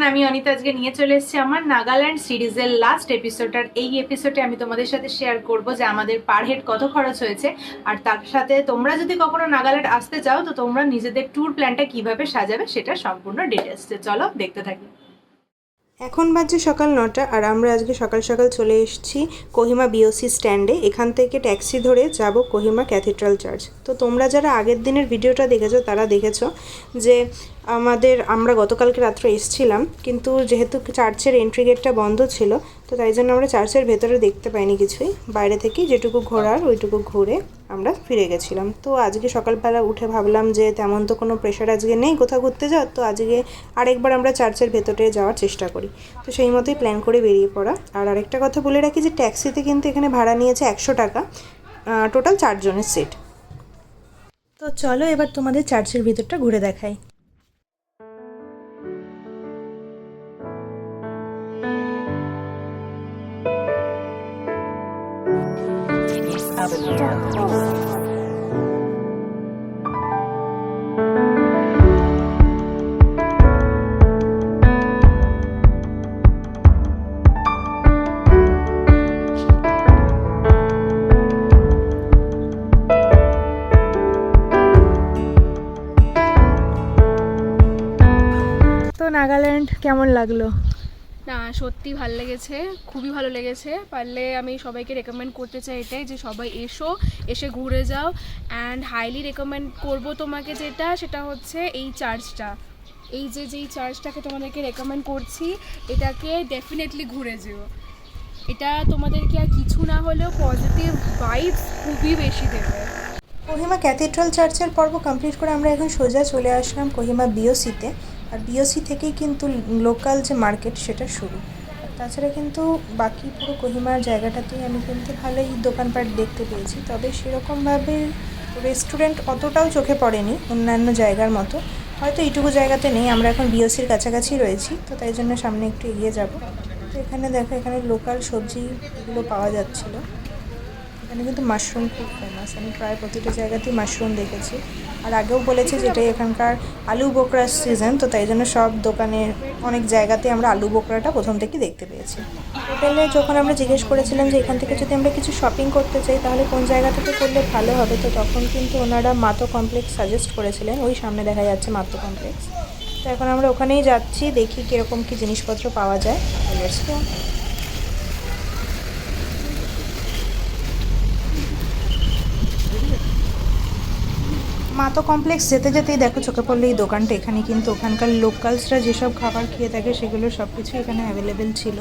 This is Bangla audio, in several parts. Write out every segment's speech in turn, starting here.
আমি অনিতা আজকে নিয়ে চলে এসেছি আমার নাগাল্যান্ড সিরিজের লাস্ট এপিসোড। আর এই এপিসোডে আমি তোমাদের সাথে শেয়ার করব যে আমাদের পার হেড কত খরচ হয়েছে, আর তার সাথে তোমরা যদি কখনো নাগাল্যান্ড আসতে চাও তো তোমরা নিজেদের ট্যুর প্ল্যানটা কিভাবে সাজাবে সেটা সম্পূর্ণ ডিটেলস। চলো দেখতে থাকি। এখন বাজে সকাল 9টা আর আমরা আজকে সকাল সকাল চলে এসেছি কোহিমা বিওসি স্ট্যান্ডে। এখান থেকে ট্যাক্সি ধরে যাব কোহিমা ক্যাথিড্রাল চার্চ। তো তোমরা যারা আগের দিনের ভিডিওটা দেখেছো তারা দেখেছো যে আমরা গতকালকে রাত্রে এসেছিলাম, কিন্তু যেহেতু চার্চের এন্ট্রি গেটটা বন্ধ ছিল তো তাই জন্য আমরা চার্চের ভেতরে দেখতে পাইনি কিছুই। বাইরে থেকেই যেটুকু ঘোরার ওইটুকু ঘুরে আমরা ফিরে গেছিলাম। তো আজকে সকালবেলা উঠে ভাবলাম যে তেমন তো কোনো প্রেশার আজকে নেই কোথাও ঘুরতে যাওয়ার, তো আজকে আরেকবার আমরা চার্চের ভেতরে যাওয়ার চেষ্টা করি। তো সেই মতোই প্ল্যান করে বেরিয়ে পড়া। আর আরেকটা কথা বলে রাখি যে ট্যাক্সিতে কিন্তু এখানে ভাড়া নিয়েছে 100 টাকা, টোটাল 4 জনের সিট। তো চলো এবার তোমাদের চার্চের ভিতরটা ঘুরে দেখাই। তো নাগাল্যান্ড কেমন লাগলো? না, সত্যি ভালো লেগেছে, খুবই ভালো লেগেছে। পারলে আমি সবাইকে রেকমেন্ড করতে চাই এটাই যে সবাই এসে ঘুরে যাও। অ্যান্ড হাইলি রেকমেন্ড করব তোমাকে সেটা হচ্ছে এই চার্চটা, যেই চার্চটাকে তোমাদেরকে রেকমেন্ড করছি, এটাকে ডেফিনেটলি ঘুরে যেও। এটা তোমাদেরকে আর কিছু না হলেও পজিটিভ ভাইবস খুবই বেশি দেবে। কোহিমা ক্যাথিড্রাল চার্চের পর্ব কমপ্লিট করে আমরা এখন সোজা চলে আসলাম কোহিমা বিওসিতে। আর বিওসি থেকেই কিন্তু লোকাল যে মার্কেট সেটা শুরু। আর তাছাড়া কিন্তু বাকি পুরো কোহিমার জায়গাটাতেই আমি কিন্তু ভালোই দোকানপাট দেখতে পেয়েছি, তবে সেরকমভাবে রেস্টুরেন্ট অতটাও চোখে পড়েনি অন্যান্য জায়গার মতো। হয়তো এইটুকু জায়গাতে নেই, আমরা এখন বিওসির কাছাকাছি রয়েছি তো তাই জন্য সামনে একটু এগিয়ে যাব। তো এখানে দেখো, এখানে লোকাল সবজিগুলো পাওয়া যাচ্ছিলো। এখানে কিন্তু মাশরুম খুব ফেমাস, আমি প্রায় প্রতিটা জায়গাতেই মাশরুম দেখেছি। আর আগেও বলেছি যেটাই এখানকার আলু বোকরার সিজন, তো তাই জন্য সব দোকানের অনেক জায়গাতে আমরা আলু বোকরাটা প্রথম থেকে দেখতে পেয়েছি। হোটেলে যখন আমরা জিজ্ঞেস করেছিলাম যে এখান থেকে যদি আমরা কিছু শপিং করতে চাই তাহলে কোন জায়গা থেকে করলে ভালো হবে, তো তখন কিন্তু ওনারা মাতো কমপ্লেক্স সাজেস্ট করেছিলেন। ওই সামনে দেখা যাচ্ছে মাতো কমপ্লেক্স। তো এখন আমরা ওখানেই যাচ্ছি, দেখি কীরকম কী জিনিসপত্র পাওয়া যায়। Let's go. মাতো কমপ্লেক্স যেতে যেতেই দেখো চোখে পড়লো এই দোকানটা। এখানে কিন্তু ওখানকার লোকালসরা যেসব খাবার খেয়ে থাকে সেগুলো সব কিছু এখানে অ্যাভেলেবেল ছিল।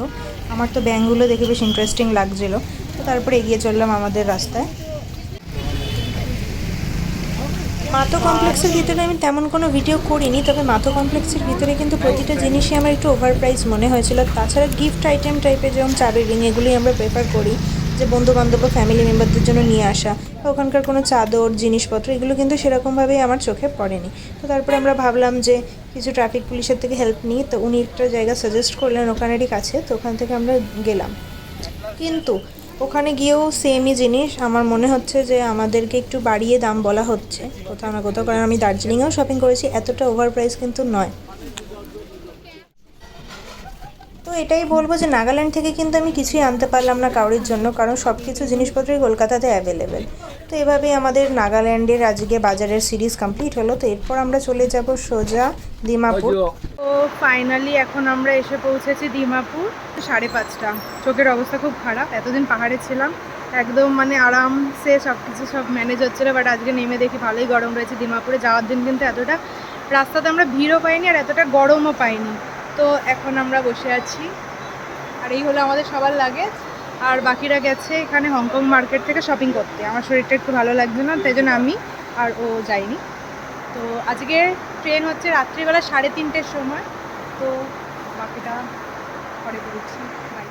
আমার তো ব্যাঙগুলো দেখে বেশ ইন্টারেস্টিং লাগছিলো, তো তারপরে এগিয়ে চললাম আমাদের রাস্তায়। মাতো কমপ্লেক্সের ভিতরে আমি তেমন কোনো ভিডিও করিনি, তবে মাতো কমপ্লেক্সের ভিতরে কিন্তু প্রতিটা জিনিসই আমার একটু ওভার প্রাইস মনে হয়েছিল। তাছাড়া গিফট আইটেম টাইপের যেমন চাবির রিং এগুলোই আমরা প্রেফার করি যে বন্ধুবান্ধব বা ফ্যামিলি মেম্বারদের জন্য নিয়ে আসা, বা ওখানকার কোনো চাদর জিনিসপত্র এগুলো কিন্তু সেরকমভাবেই আমার চোখে পড়েনি। তো তারপরে আমরা ভাবলাম যে কিছু ট্রাফিক পুলিশের থেকে হেল্প নিই, তো উনি একটা জায়গা সাজেস্ট করলেন ওখানেরই কাছে, তো ওখান থেকে আমরা গেলাম। কিন্তু ওখানে গিয়েও সেমই জিনিস, আমার মনে হচ্ছে যে আমাদেরকে একটু বাড়িয়ে দাম বলা হচ্ছে কোথাও না কোথাও, কারণ আমি দার্জিলিংয়েও শপিং করেছি, এতটা ওভার প্রাইস কিন্তু নয়। তো এটাই বলবো যে নাগাল্যান্ড থেকে কিন্তু আমি কিছুই আনতে পারলাম না কারোর জন্য, কারণ সব কিছু জিনিসপত্রই কলকাতাতে অ্যাভেলেবেল। তো এভাবেই আমাদের নাগাল্যান্ডের আজকে বাজারের সিরিজ কমপ্লিট হলো। তো এরপর আমরা চলে যাব সোজা দিমাপুর। তো ফাইনালি এখন আমরা এসে পৌঁছেছি দিমাপুর 5:30। চোখের অবস্থা খুব খারাপ, এতদিন পাহাড়ে ছিলাম, একদম মানে আরামসে সব কিছু সব ম্যানেজ হচ্ছিলো, বাট আজকে নেমে দেখি ভালোই গরম রয়েছে। দিমাপুরে যাওয়ার দিন কিন্তু এতটা রাস্তাতে আমরা ভিড়ও পাইনি আর এতটা গরমও পাইনি। তো এখন আমরা বসে আছি, আর এই হলো আমাদের সবার লাগেজ। আর বাকিরা গেছে এখানে হংকং মার্কেট থেকে শপিং করতে। আমার শরীরটা একটু ভালো লাগছে না, তাই জন্য আমি আর ও যাইনি। তো আজকে ট্রেন হচ্ছে রাত্রিবেলা 3:30-র সময়। তো বাকিটা পরে বলছি। বাই।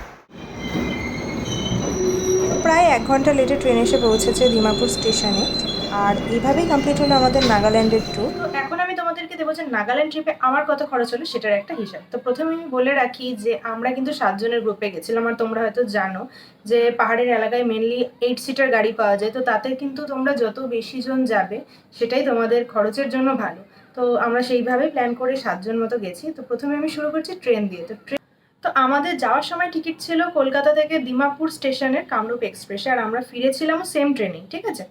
প্রায় 1 ঘন্টা লেটে ট্রেন এসে পৌঁছেছে দিমাপুর স্টেশনে। আর এইভাবেই কমপ্লিট হলো আমাদের নাগাল্যান্ডের ট্যুর। তো এখন আমি তোমাদেরকে দেবো যে নাগাল্যান্ড ট্রিপে আমার কত খরচ হলো সেটার একটা হিসাব। তো প্রথমে আমি বলে রাখি যে আমরা কিন্তু 7 জনের গ্রুপে গেছিলাম, আর তোমরা হয়তো জানো যে পাহাড়ের এলাকায় মেনলি 8 সিটার গাড়ি পাওয়া যায়। তো তাতে কিন্তু তোমরা যত বেশি জন যাবে সেটাই তোমাদের খরচের জন্য ভালো। তো আমরা সেইভাবেই প্ল্যান করে 7 জন মতো গেছি। তো প্রথমে আমি শুরু করছি ট্রেন দিয়ে। তো আমাদের যাওয়ার সময় টিকিট ছিল কলকাতা থেকে দিমাপুর স্টেশনের কামরূপ এক্সপ্রেসে, আর আমরা ফিরেছিলামও সেম ট্রেনেই, ঠিক আছে।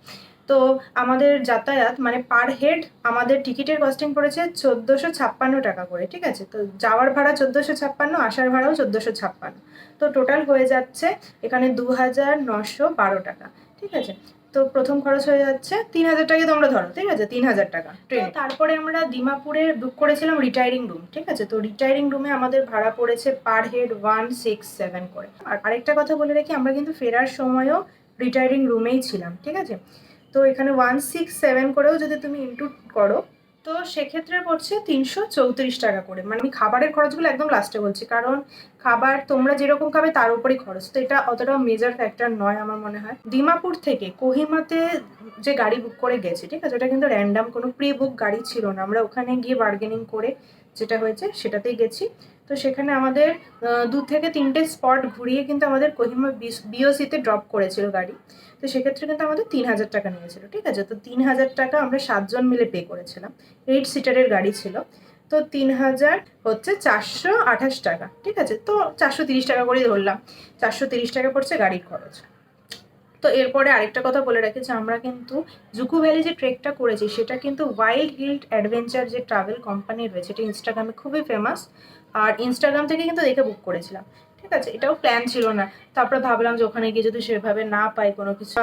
তো আমাদের যাতায়াত মানে পার হেড আমাদের টিকিটের কস্টিং পড়েছে 1456 টাকা করে, ঠিক আছে। তো যাওয়ার ভাড়া 1456, আসার ভাড়াও 1456, তো টোটাল হয়ে যাচ্ছে এখানে 2912 টাকা, ঠিক আছে। তো প্রথম খরচ হয়ে যাচ্ছে 3000 টাকা, তোমরা ধরো, ঠিক আছে, 3000 টাকা ট্রেন। তারপরে আমরা দিমাপুরে বুক করেছিলাম রিটায়ারিং রুম, ঠিক আছে। তো রিটায়ারিং রুমে আমাদের ভাড়া পড়েছে পার হেড 167 করে। আর আরেকটা কথা বলে রাখি, আমরা কিন্তু ফেরার সময়ও রিটায়ারিং রুমেই ছিলাম, ঠিক আছে। তো এখানে 167 করেও যদি তুমি ইনক্লুড করো, তো সেক্ষেত্রে পড়ছে 334 টাকা করে। মানে আমি খাবারের খরচগুলো একদম লাস্টে বলছি, কারণ খাবার তোমরা যেরকম খাবে তার উপরই খরচ, তো এটা অতটাও মেজর ফ্যাক্টর নয় আমার মনে হয়। দিমাপুর থেকে কোহিমাতে যে গাড়ি বুক করে গেছি, ঠিক আছে, ওটা কিন্তু র্যান্ডাম কোনো প্রি বুক গাড়ি ছিল না। আমরা ওখানে গিয়ে বার্গেনিং করে যেটা হয়েছে সেটাতেই গেছি। তো সেখানে আমাদের 2 থেকে 3টে স্পট ঘুরিয়ে কিন্তু আমাদের কোহিমা বিওসিতে ড্রপ করেছিল গাড়ি। তো সেক্ষেত্রে কিন্তু আমাদের 3000 টাকা নিয়েছিল, ঠিক আছে। তো 3000 টাকা আমরা 7 জন মিলে পে করেছিলাম। 8 সিটারের গাড়ি ছিল। তো 3000 হচ্ছে 428 টাকা, ঠিক আছে। তো 430 টাকা করেই ধরলাম, 430 টাকা পড়ছে গাড়ির খরচ। তো এরপরে আরেকটা কথা বলে রাখি যে আমরা কিন্তু জুকু ভ্যালি যে ট্রেকটা করেছি সেটা কিন্তু ওয়াইল্ড হিল অ্যাডভেঞ্চার যে ট্রাভেল কোম্পানি রয়েছে, এটা ইনস্টাগ্রামে খুবই ফেমাস, আর ইনস্টাগ্রাম থেকে কিন্তু দেখে বুক করেছিলাম, ঠিক আছে। এটাও প্ল্যান ছিল না। তারপরে ভাবলাম যে ওখানে গিয়ে যদি সেভাবে না পাই কোনো কিছু,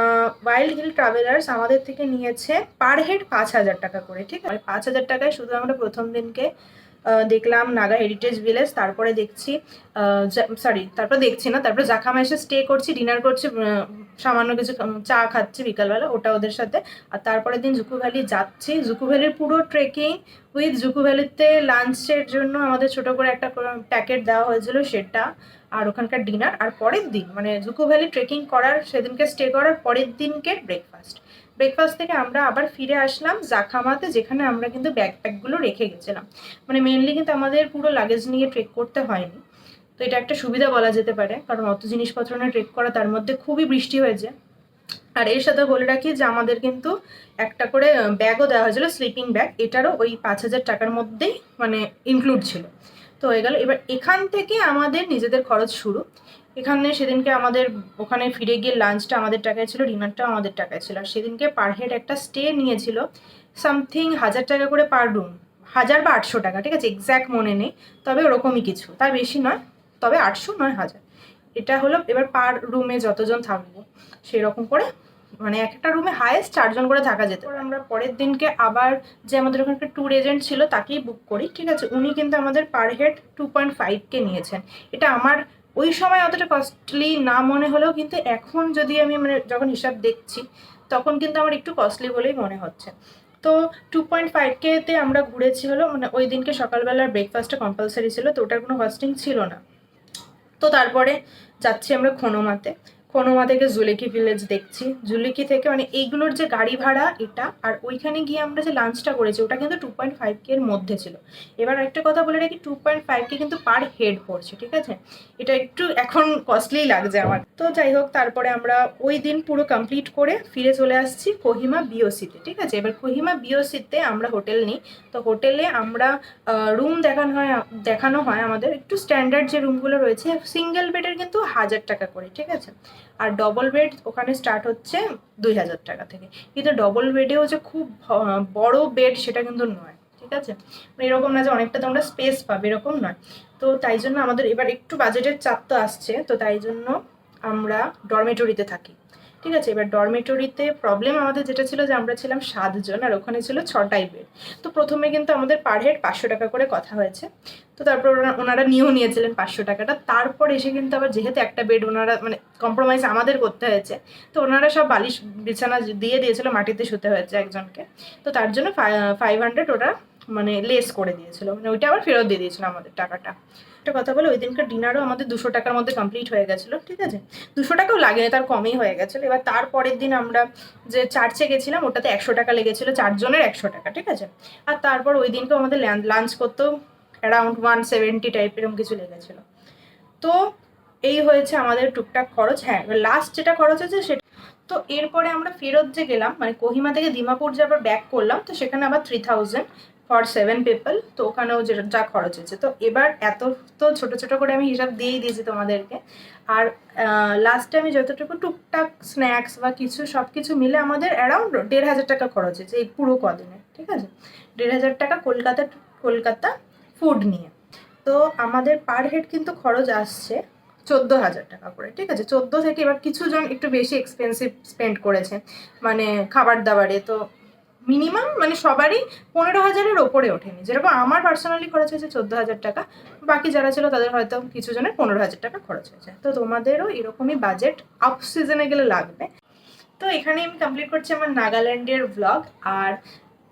ওয়াইল্ড হিল ট্রাভেলার্স আমাদের থেকে নিয়েছে পার হেড 5000 টাকা করে, ঠিক আছে। 5000 টাকায় শুধু আমরা প্রথম দিনকে দেখলাম নাগা হেরিটেজ ভিলেজ, তারপরে দেখছি তারপরে দেখছি না, তারপরে জাখামা এসে স্টে করছি, ডিনার করছি, সামান্য কিছু চা খাচ্ছি বিকালবেলা, ওটা ওদের সাথে। আর তারপরের দিন জুকু ভ্যালি যাচ্ছি। জুকু ভ্যালির পুরো ট্রেকিং উইথ জুকু ভ্যালিতে লাঞ্চের জন্য আমাদের ছোট করে একটা প্যাকেট দেওয়া হয়েছিল, সেটা আর ওখানকার ডিনার। আর পরের দিন মানে জুকু ভ্যালি ট্রেকিং করার সেদিনকে স্টে করার পরের দিনকে ব্রেকফাস্ট থেকে আমরা আবার ফিরে আসলাম জাখামাতে, যেখানে আমরা কিন্তু ব্যাকপ্যাকগুলো রেখে গেছিলাম। মানে মেনলি কিন্তু আমাদের পুরো লাগেজ নিয়ে ট্রেক করতে হয়নি। তো এটা একটা সুবিধা বলা যেতে পারে, কারণ অত জিনিসপত্র নিয়ে ট্রেক করা, তার মধ্যে খুবই বৃষ্টি হয়েছে। আর এর সাথে বলে রাখি যে আমাদের কিন্তু একটা করে ব্যাগও দেওয়া হয়েছিল, স্লিপিং ব্যাগ, এটারও ওই 5000 টাকার মধ্যেই মানে ইনক্লুড ছিল। তো হয়ে গেল। এবার এখান থেকে আমাদের নিজেদের খরচ শুরু। এখানে সেদিনকে আমাদের ওখানে ফিরে গিয়ে লাঞ্চটা আমাদের টাকায় ছিল, ডিনারটাও আমাদের টাকায় ছিল। আর সেদিনকে পার হেড একটা স্টে নিয়েছিল সামথিং 1000 টাকা করে পার রুম, 1000 বা 800 টাকা, ঠিক আছে, এক্স্যাক্ট মনে নেই, তবে ওরকমই কিছু, তার বেশি নয়, তবে 800 নয় 1000। এটা হলো এবার পার রুমে যতজন থাকবো সেরকম করে, মানে একটা রুমে হায়েস্ট 4 জন করে থাকা যেত। আমরা পরের দিনকে আবার যে আমাদের ওখানকার ট্যুর এজেন্ট ছিল তাকেই বুক করি, ঠিক আছে। উনি কিন্তু আমাদের পার হেড 2.5K নিয়েছেন। এটা আমার ওই সময় অতটা কস্টলি না মনে হলেও কিন্তু এখন যদি আমি মানে যখন হিসাব দেখছি তখন কিন্তু আমার একটু কস্টলি বলেই মনে হচ্ছে। তো 2.5Kতে আমরা ঘুরেছি হলো, মানে ওই দিনকে সকালবেলার ব্রেকফাস্টটা কম্পালসারি ছিল, তো ওটার কোনো কস্টিং ছিল না। তো তারপরে যাচ্ছি আমরা খনোমা থেকে জুলেকি ভিলেজ দেখছি। জুলেকি থেকে মানে এইগুলোর যে গাড়ি ভাড়া এটা, আর ওইখানে গিয়ে আমরা যে লাঞ্চটা করেছি ওটা কিন্তু 2.5K এর মধ্যে ছিল। এবার একটা কথা বলে রাখি, 2.5K কিন্তু পার হেড পড়ছে, ঠিক আছে। এটা একটু এখন কস্টলি লাগছে আমার। তো যাই হোক, তারপরে আমরা ওই দিন পুরো কমপ্লিট করে ফিরে চলে আসছি কোহিমা বিওসিতে, ঠিক আছে। এবার কোহিমা বিওসিতে আমরা হোটেল নিই। তো হোটেলে আমরা রুম দেখানো হয় আমাদের একটু স্ট্যান্ডার্ড যে রুমগুলো রয়েছে, সিঙ্গেল বেডের কিন্তু 1000 টাকা করে, ঠিক আছে। আর ডবল বেড ওখানে স্টার্ট হচ্ছে 2000 টাকা থেকে। কিন্তু ডবল বেডেও যে খুব বড় বেড সেটা কিন্তু নয়, ঠিক আছে। মানে এরকম না যে অনেকটা তোমরা স্পেস পাবে, এরকম নয়। তো তাই জন্য আমাদের এবার একটু বাজেটের চাপ তো আসছে, তো তাই জন্য আমরা ডরমেটরিতে থাকি, ঠিক আছে। এবার ডরমেটরিতে প্রবলেম আমাদের যেটা ছিল যে আমরা ছিলাম 7 জন আর ওখানে ছিল 6টাই বেড। তো প্রথমে কিন্তু আমাদের পার হেড 500 টাকা করে কথা হয়েছে। তো তারপর ওনারা নিয়েছিলেন 500 টাকাটা। তারপর এসে কিন্তু আবার যেহেতু একটা বেড ওনারা মানে কম্প্রোমাইজ আমাদের করতে হয়েছে, তো ওনারা সব বালিশ বিছানা দিয়ে দিয়েছিল, মাটিতে শুতে হয়েছে একজনকে। তো তার জন্য 500 ওরা মানে লেস করে দিয়েছিল, মানে ওইটা আবার ফেরত দিয়ে দিয়েছিল আমাদের টাকাটা। একটা কথা বলে, ওই দিনকার ডিনারও আমাদের 200 টাকার মধ্যে কমপ্লিট হয়ে গেছিলো, ঠিক আছে। 200 টাকাও লাগেনি, তার কমই হয়ে গেছিলো। এবার তারপরের দিন আমরা যে চার্চে গেছিলাম ওটাতে 100 টাকা লেগেছিলো, 4 জনের 100 টাকা, ঠিক আছে। আর তারপর ওই দিনকেও আমাদের লাঞ্চ করতেও অ্যারাউন্ড 170 টাইপ এরকম কিছু লেগেছিলো। তো এই হয়েছে আমাদের টুকটাক খরচ। হ্যাঁ, লাস্ট যেটা খরচ হয়েছে সেটা, তো এরপরে আমরা ফেরত যে গেলাম মানে কোহিমা থেকে দিমাপুর যে আবার ব্যাক করলাম, তো সেখানে আবার 3000 ফর 7 পিপল, তো ওখানেও যা খরচ হয়েছে। তো এবার এত তো ছোট ছোট করে আমি হিসাব দিয়েই দিয়েছি তোমাদেরকে। আর লাস্টে আমি যতটুকু টুকটাক স্ন্যাক্স বা কিছু সব কিছু মিলে আমাদের অ্যারাউন্ড 1,500 টাকা খরচ হয়েছে এই পুরো কদিনে, ঠিক আছে? 1,500 টাকা কলকাতা ফুড নিয়ে। তো আমাদের পার হেড কিন্তু খরচ আসছে 14,000 টাকা করে, ঠিক আছে? 14 থেকে এবার কিছু জন একটু বেশি এক্সপেন্সিভ স্পেন্ড করেছে মানে খাবার দাবারে, তো মিনিমাম মানে সবারই 15,000-এর ওপরে ওঠেনি। যেরকম আমার পার্সোনালি খরচ হয়েছে 14,000 টাকা, বাকি যারা ছিল তাদের হয়তো কিছু জনের 15,000 টাকা খরচ হয়েছে। তো তোমাদেরও এরকমই বাজেট আপ সিজনে গেলে লাগবে। তো এখানেই আমি কমপ্লিট করছি আমার নাগাল্যান্ডের ব্লগ। আর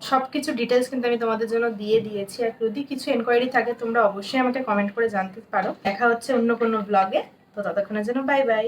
সব কিছু ডিটেলস কিন্তু আমি তোমাদের জন্য দিয়ে দিয়েছি। আর যদি কিছু এনকোয়ারি থাকে তোমরা অবশ্যই আমাকে কমেন্ট করে জানতে পারো। দেখা হচ্ছে অন্য কোনো ব্লগে। তো ততক্ষণের জন্য বাই বাই।